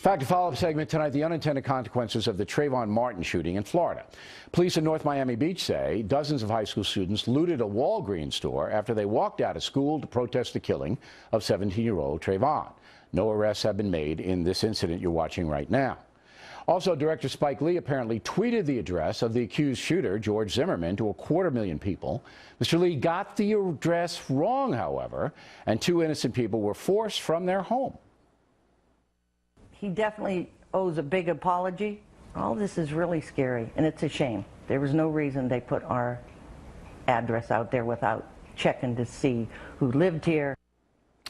Fact to follow-up segment tonight, the unintended consequences of the Trayvon Martin shooting in Florida. Police in North Miami Beach say dozens of high school students looted a Walgreens store after they walked out of school to protest the killing of 17-year-old Trayvon. No arrests have been made in this incident you're watching right now. Also, director Spike Lee apparently tweeted the address of the accused shooter, George Zimmerman, to 250,000 people. Mr. Lee got the address wrong, however, and 2 innocent people were forced from their home. He definitely owes a big apology. All this is really scary, and it's a shame. There was no reason they put our address out there without checking to see who lived here.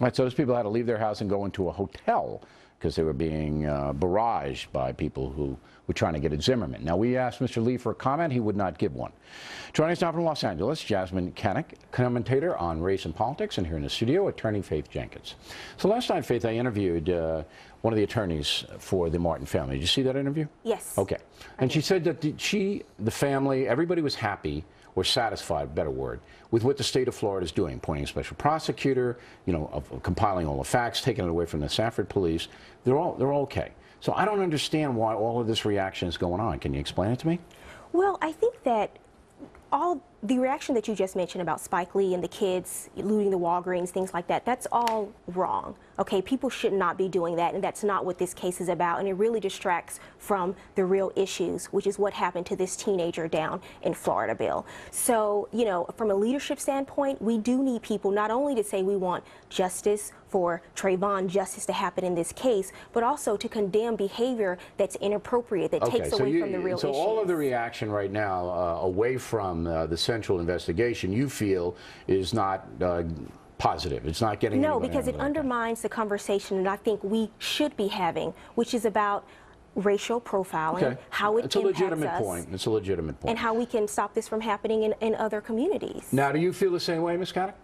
All right, so those people had to leave their house and go into a hotel because they were being barraged by people who were trying to get at Zimmerman. Now, we asked Mr. Lee for a comment. He would not give one. Joining us now from Los Angeles, Jasmine Canick, commentator on race and politics, and here in the studio, attorney Faith Jenkins. So last night, Faith, I interviewed one of the attorneys for the Martin family. Did you see that interview? Yes. Okay. And she said that the family, everybody was happy or satisfied, better word, with what the state of Florida is doing, appointing a special prosecutor, you know, of compiling all the facts, taking it away from the Sanford police. They're okay. So I don't understand why all of this reaction is going on. Can you explain it to me? Well, I think that all the reaction that you just mentioned about Spike Lee and the kids looting the Walgreens, things like that, that's all wrong. Okay, people should not be doing that, and that's not what this case is about, and it really distracts from the real issues, which is what happened to this teenager down in Florida, Bill. So, you know, from a leadership standpoint, we do need people not only to say we want justice for Trayvon, justice to happen in this case, but also to condemn behavior that's inappropriate, that takes away from the real issues. So all of the reaction right now away from the central investigation, you feel is not positive. It's not getting no, because it undermines the conversation that I think we should be having, which is about racial profiling, how it impacts us. It's a legitimate point. It's a legitimate point. And how we can stop this from happening in other communities. Now, do you feel the same way, Ms. Canick?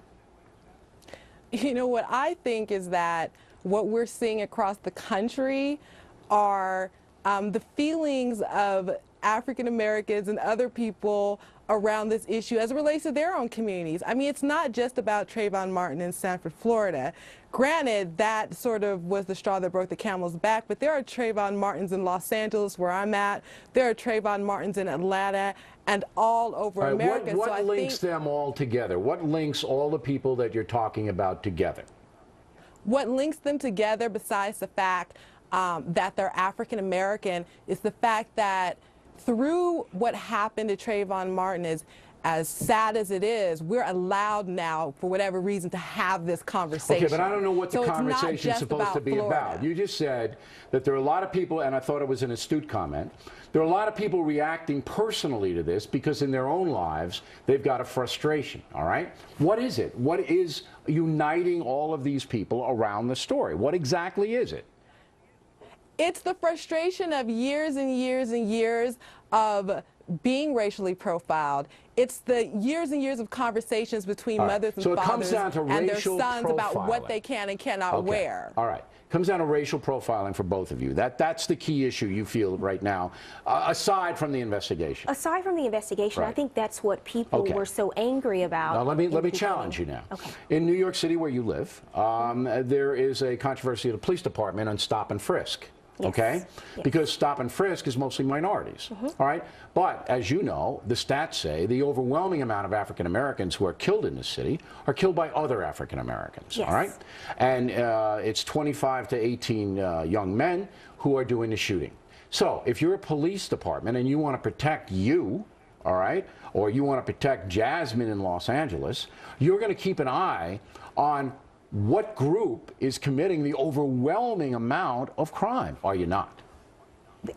You know, what I think is that what we're seeing across the country are the feelings of African Americans and other people around this issue as it relates to their own communities. I mean, it's not just about Trayvon Martin in Sanford, Florida. Granted, that sort of was the straw that broke the camel's back, but there are Trayvon Martins in Los Angeles, where I'm at. There are Trayvon Martins in Atlanta and all over America. What links them all together? What links all the people that you're talking about together? What links them together, besides the fact that they're African American, is the fact that through what happened to Trayvon Martin, is as sad as it is, we're allowed now, for whatever reason, to have this conversation. Okay, but I don't know what the conversation is supposed to be about. You just said that there are a lot of people, and I thought it was an astute comment, there are a lot of people reacting personally to this because in their own lives, they've got a frustration, all right? What is it? What is uniting all of these people around the story? What exactly is it? It's the frustration of years and years and years of being racially profiled. It's the years and years of conversations between mothers and fathers and their sons about what they can and cannot wear. All right. Comes down to racial profiling for both of you. That's the key issue you feel right now, aside from the investigation. Aside from the investigation, I think that's what people were so angry about. Now, let me challenge you now. In New York City, where you live, there is a controversy at the police department on stop and frisk. Okay? Yes. Because stop and frisk is mostly minorities. All right? But, as you know, the stats say the overwhelming amount of African Americans who are killed in this city are killed by other African Americans. All right? And it's 25 to 18 young men who are doing the shooting. So, if you're a police department and you want to protect you, all right, or you want to protect Jasmine in Los Angeles, you're going to keep an eye on what group is committing the overwhelming amount of crime, are you not?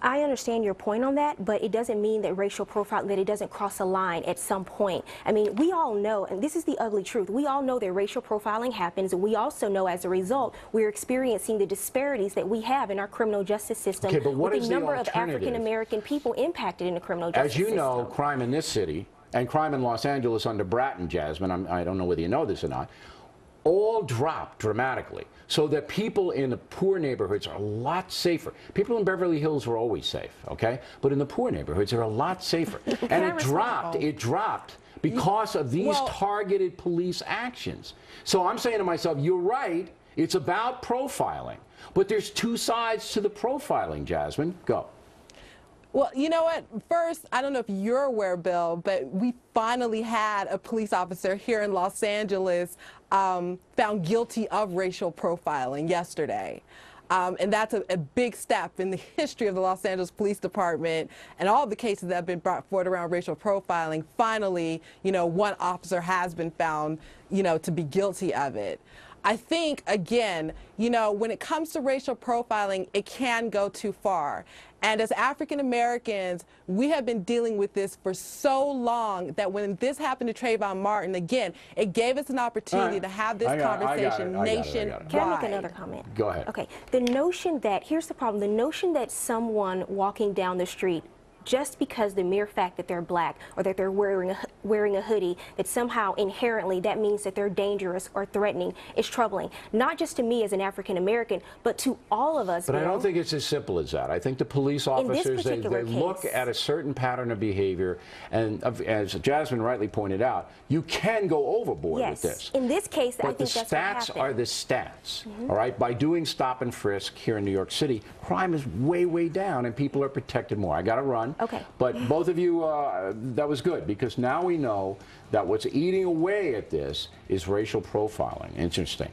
I understand your point on that, but it doesn't mean that racial profiling, that it doesn't cross a line at some point. I mean, we all know, and this is the ugly truth, we all know that racial profiling happens, and we also know as a result we're experiencing the disparities that we have in our criminal justice system with the number of African American people impacted in the criminal justice system. As you know, crime in this city and crime in Los Angeles under Bratton, Jasmine, I don't know whether you know this or not, all dropped dramatically, so that people in the poor neighborhoods are a lot safer. People in Beverly Hills were always safe, okay? But in the poor neighborhoods, they're a lot safer. And it dropped because of these targeted police actions. So I'm saying to myself, you're right, It's about profiling. But there's two sides to the profiling, Jasmine. Go. Well, you know what? First, I don't know if you're aware, Bill, but we finally had a police officer here in Los Angeles found guilty of racial profiling yesterday. And that's a big step in the history of the Los Angeles Police Department and all the cases that have been brought forward around racial profiling. Finally, you know, one officer has been found, you know, to be guilty of it. I think, again, you know, when it comes to racial profiling, it can go too far. And as African Americans, we have been dealing with this for so long that when this happened to Trayvon Martin, again, it gave us an opportunity to have this conversation nationwide. Can I make another comment? Go ahead. Okay. The notion that, here's the problem, the notion that someone walking down the street, just because the mere fact that they're black or that they're wearing a hoodie, that somehow inherently that means that they're dangerous or threatening is troubling. Not just to me as an African American, but to all of us. But Bill. I don't think it's as simple as that. I think the police officers, they look at a certain pattern of behavior, and as Jasmine rightly pointed out, you can go overboard with this. In this case, I think that's what happened. But the stats are the stats, all right? By doing stop and frisk here in New York City, crime is way, way down, and people are protected more. I got to run. Okay. But both of you, that was good, because now we know that what's eating away at this is racial profiling. Interesting.